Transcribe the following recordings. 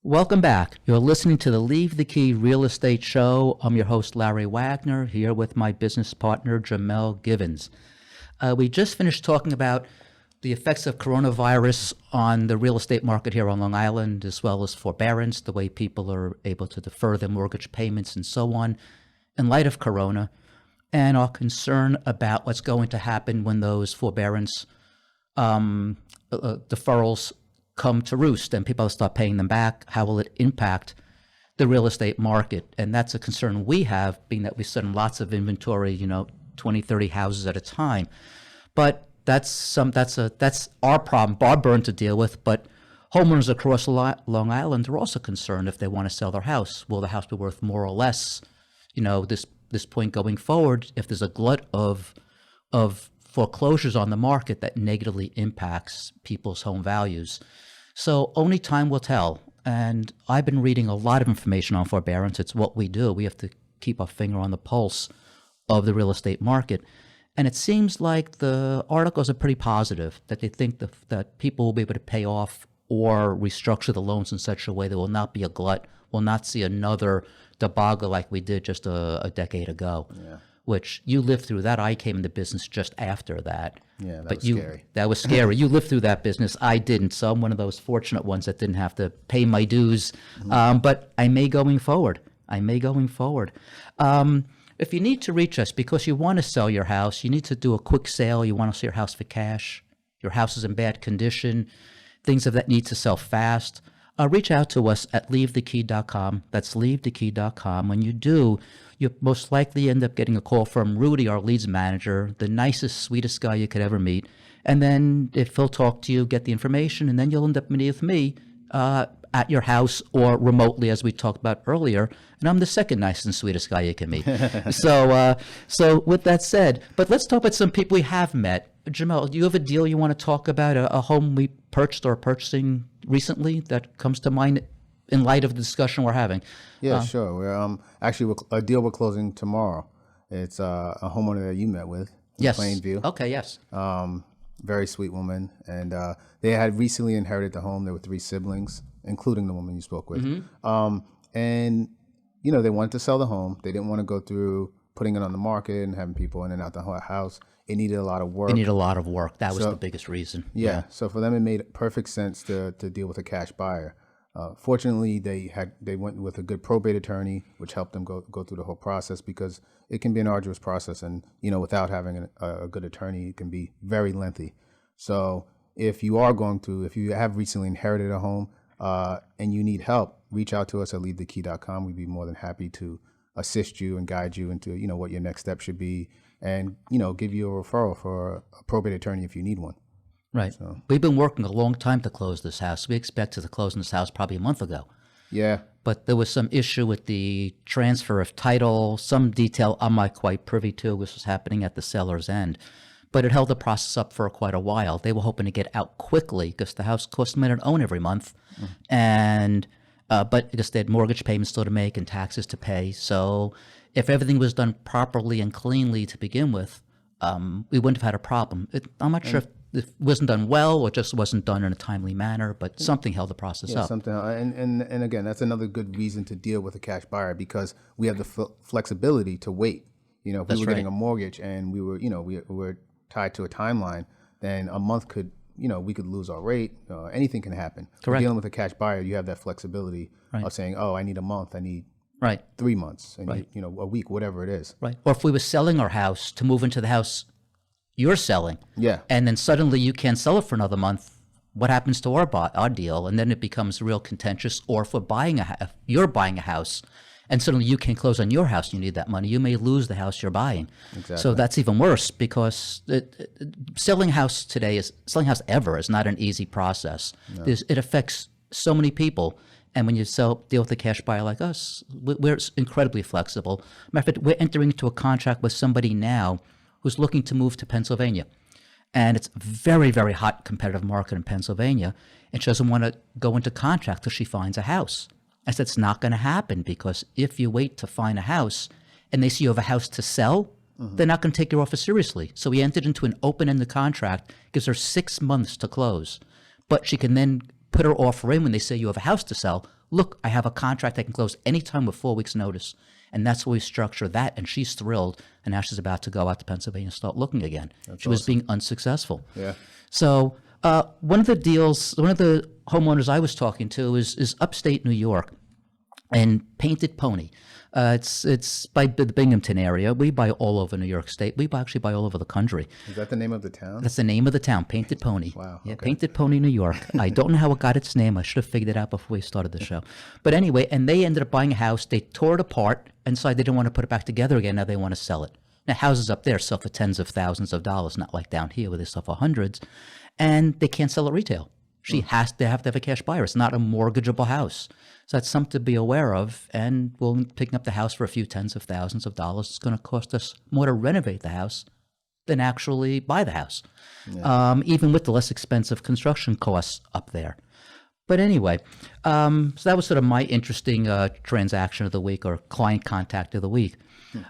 Welcome back. You're listening to the Leave the Key Real Estate Show. I'm your host, Larry Wagner, here with my business partner, Jamell Givens. We just finished talking about the effects of coronavirus on the real estate market here on Long Island, as well as forbearance, the way people are able to defer their mortgage payments and so on in light of corona, and our concern about what's going to happen when those forbearance deferrals come to roost and people start paying them back. How will it impact the real estate market? And that's a concern we have, being that we sit in lots of inventory, 20, 30 houses at a time. But that's our problem, our burden to deal with. But homeowners across Long Island are also concerned if they want to sell their house. Will the house be worth more or less, this point going forward, if there's a glut of foreclosures on the market that negatively impacts people's home values? So only time will tell. And I've been reading a lot of information on forbearance. It's what we do. We have to keep our finger on the pulse of the real estate market. And it seems like the articles are pretty positive, that they think that people will be able to pay off or restructure the loans in such a way there will not be a glut, will not see another debacle like we did just a decade ago. Yeah. Which you lived through that. I came into business just after that. Yeah, that was scary. That was scary. You lived through that business. I didn't. So I'm one of those fortunate ones that didn't have to pay my dues. Mm-hmm. But I may going forward. If you need to reach us because you want to sell your house, you need to do a quick sale, you want to sell your house for cash, your house is in bad condition, things of that need to sell fast, reach out to us at leavethekey.com. That's leavethekey.com. When you do, you'll most likely end up getting a call from Rudy, our leads manager, the nicest, sweetest guy you could ever meet. And then if he'll talk to you, get the information, and then you'll end up meeting with me at your house or remotely, as we talked about earlier. And I'm the second nicest and sweetest guy you can meet. So with that said, but let's talk about some people we have met. Jamell, do you have a deal you want to talk about, a home we purchased or purchasing recently that comes to mind in light of the discussion we're having? Yeah, sure. We're actually a deal we're closing tomorrow. It's a homeowner that you met with in Plainview. Okay, yes. Very sweet woman. And they had recently inherited the home. There were 3 siblings, including the woman you spoke with. Mm-hmm. And, they wanted to sell the home. They didn't want to go through putting it on the market and having people in and out the house. It needed a lot of work. That was the biggest reason. Yeah. So for them, it made perfect sense to deal with a cash buyer. Fortunately, they went with a good probate attorney, which helped them go through the whole process, because it can be an arduous process, and without having a good attorney, it can be very lengthy. So if you have recently inherited a home and you need help, reach out to us at leavethekey.com. We'd be more than happy to assist you and guide you into what your next step should be, and give you a referral for a probate attorney if you need one. Right. So we've been working a long time to close this house. We expected to close this house probably a month ago. Yeah. But there was some issue with the transfer of title, some detail I'm not quite privy to, which was happening at the seller's end. But it held the process up for quite a while. They were hoping to get out quickly because the house cost them to own every month. Mm. And but because they had mortgage payments still to make and taxes to pay. So if everything was done properly and cleanly to begin with, we wouldn't have had a problem. I'm not sure if it wasn't done well or just wasn't done in a timely manner, but something held the process up. And again, that's another good reason to deal with a cash buyer, because we have the flexibility to wait. If we were getting a mortgage and we were tied to a timeline, then a month could, we could lose our rate. Anything can happen. Correct. Dealing with a cash buyer, you have that flexibility of saying, I need a month, I need 3 months, I need, a week, whatever it is. Right. Or if we were selling our house to move into the house you're selling, and then suddenly you can't sell it for another month, what happens to our deal? And then it becomes real contentious. Or if you're buying a house and suddenly you can't close on your house, you need that money, you may lose the house you're buying. Exactly. So that's even worse, because selling house ever is not an easy process. No. It affects so many people. And when you deal with a cash buyer like us, we're incredibly flexible. Matter of fact, we're entering into a contract with somebody now who's looking to move to Pennsylvania. And it's a very, very hot competitive market in Pennsylvania. And she doesn't want to go into contract till she finds a house. I said, it's not going to happen, because if you wait to find a house and they see you have a house to sell, they're not going to take your offer seriously. So we entered into an open-ended contract, gives her 6 months to close. But she can then put her offer in when they say you have a house to sell, look, I have a contract I can close anytime with 4 weeks notice. And that's where we structure that. And she's thrilled. And now she's about to go out to Pennsylvania and start looking again. She was being unsuccessful. Yeah. So one of the homeowners I was talking to is upstate New York and Painted Pony. It's by the Binghamton area. We buy all over New York State. We actually buy all over the country. Is that the name of the town? That's the name of the town, Painted Pony. Wow. Yeah, Okay. Painted Pony, New York. I don't know how it got its name. I should have figured it out before we started the show. But anyway, and they ended up buying a house. They tore it apart and decided they didn't want to put it back together again. Now they want to sell it. Now, houses up there sell for tens of thousands of dollars, not like down here where they sell for hundreds. And they can't sell it retail. They have to have a cash buyer. It's not a mortgageable house. So that's something to be aware of. And we're picking up the house for a few tens of thousands of dollars. It's going to cost us more to renovate the house than actually buy the house, even with the less expensive construction costs up there. But anyway, so that was sort of my interesting transaction of the week or client contact of the week.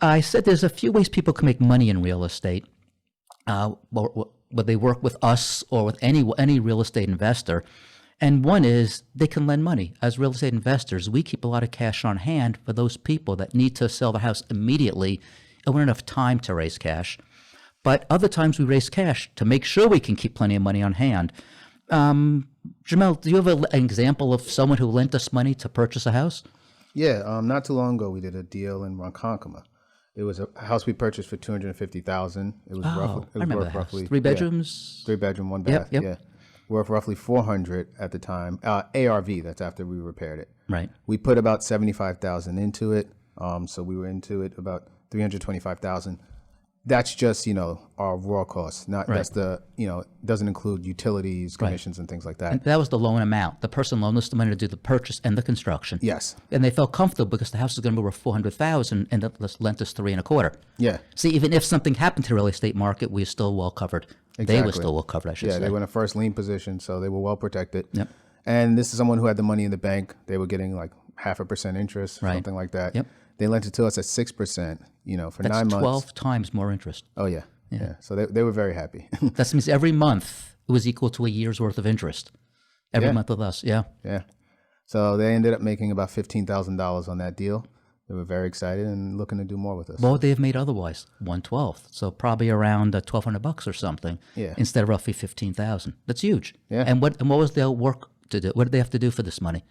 I said there's a few ways people can make money in real estate. Whether they work with us or with any real estate investor. And one is they can lend money. As real estate investors, we keep a lot of cash on hand for those people that need to sell the house immediately and we don't have time to raise cash. But other times we raise cash to make sure we can keep plenty of money on hand. Jamell, do you have an example of someone who lent us money to purchase a house? Yeah. Not too long ago, we did a deal in Ronkonkoma. It was a house we purchased for $250,000. It was I remember worth the roughly house. 3 bedrooms? 3 bedroom, 1 bath. Yep. Yeah, worth roughly $400 at the time. ARV. That's after we repaired it. Right. We put about $75,000 into it. So we were into it about $325,000. That's just our raw costs. That's the doesn't include utilities, commissions, and things like that. And that was the loan amount. The person loaned us the money to do the purchase and the construction. Yes. And they felt comfortable because the house is going to be worth $400,000 and that lent us $325,000. Yeah. See, even if something happened to the real estate market, we're still well covered. Exactly. They were still well covered, I should say. Yeah, they were in a first lien position, so they were well protected. Yep. And this is someone who had the money in the bank. They were getting like 0.5% interest, something like that. Yep. They lent it to us at 6%, for That's 9 months. 12 times more interest. Oh, yeah. Yeah. So they were very happy. That means every month it was equal to a year's worth of interest. Every month with us, yeah. Yeah. So they ended up making about $15,000 on that deal. They were very excited and looking to do more with us. What would they have made otherwise? 1/12. So probably around $1,200 or something. Yeah. Instead of roughly $15,000. That's huge. Yeah. And what was their work to do? What did they have to do for this money?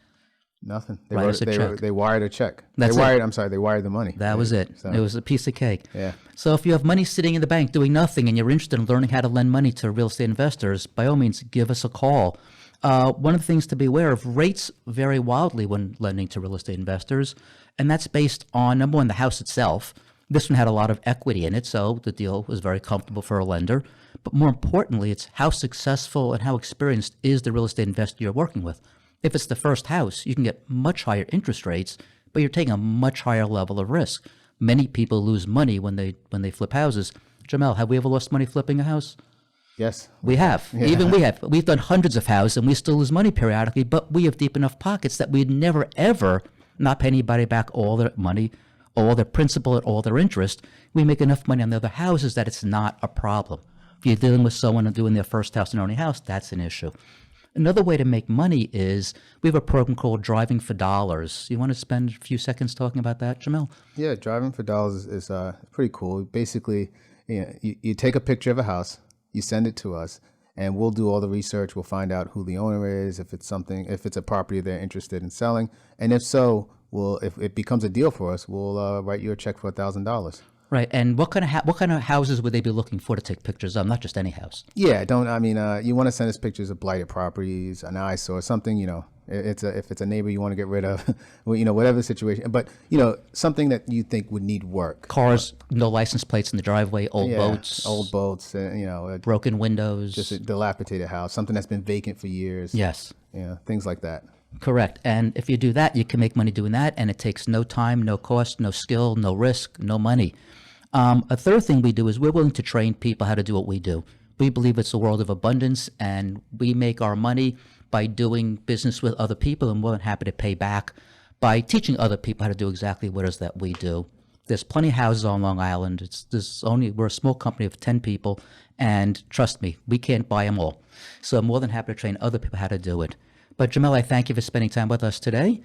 Nothing. Write us a check. They wired a check. That's they it. wired. I'm sorry. They wired the money. That was it. So, It was a piece of cake. Yeah. So if you have money sitting in the bank doing nothing and you're interested in learning how to lend money to real estate investors, by all means, give us a call. One of the things to be aware of, rates vary wildly when lending to real estate investors, and that's based on, number one, the house itself. This one had a lot of equity in it, so the deal was very comfortable for a lender. But more importantly, it's how successful and how experienced is the real estate investor you're working with. If it's the first house, you can get much higher interest rates, but you're taking a much higher level of risk. Many people lose money when they flip houses. Jamell, have we ever lost money flipping a house? Yes. We have. Yeah. Even we have. We've done hundreds of houses, and we still lose money periodically, but we have deep enough pockets that we'd never, ever not pay anybody back all their money, all their principal, and all their interest. We make enough money on the other houses that it's not a problem. If you're dealing with someone and doing their first house and only house, that's an issue. Another way to make money is we have a program called Driving for Dollars. You want to spend a few seconds talking about that, Jamell? Yeah, Driving for Dollars is pretty cool. Basically, you take a picture of a house, you send it to us, and we'll do all the research. We'll find out who the owner is, if it's a property they're interested in selling, and if so, if it becomes a deal for us, we'll write you a check for $1,000. Right, and what kind of houses would they be looking for to take pictures of? Not just any house. Yeah, you want to send us pictures of blighted properties, an eyesore, something. If it's a neighbor you want to get rid of, whatever the situation. But something that you think would need work. Cars, no license plates in the driveway, old boats, broken windows, just a dilapidated house, something that's been vacant for years. Yes, things like that. Correct. And if you do that, you can make money doing that, and it takes no time, no cost, no skill, no risk, no money. A third thing we do is we're willing to train people how to do what we do. We believe it's a world of abundance, and we make our money by doing business with other people, and we're happy to pay back by teaching other people how to do exactly what it is that we do. There's plenty of houses on Long Island. We're a small company of 10 people, and trust me, we can't buy them all. So I'm more than happy to train other people how to do it. But Jamell, I thank you for spending time with us today.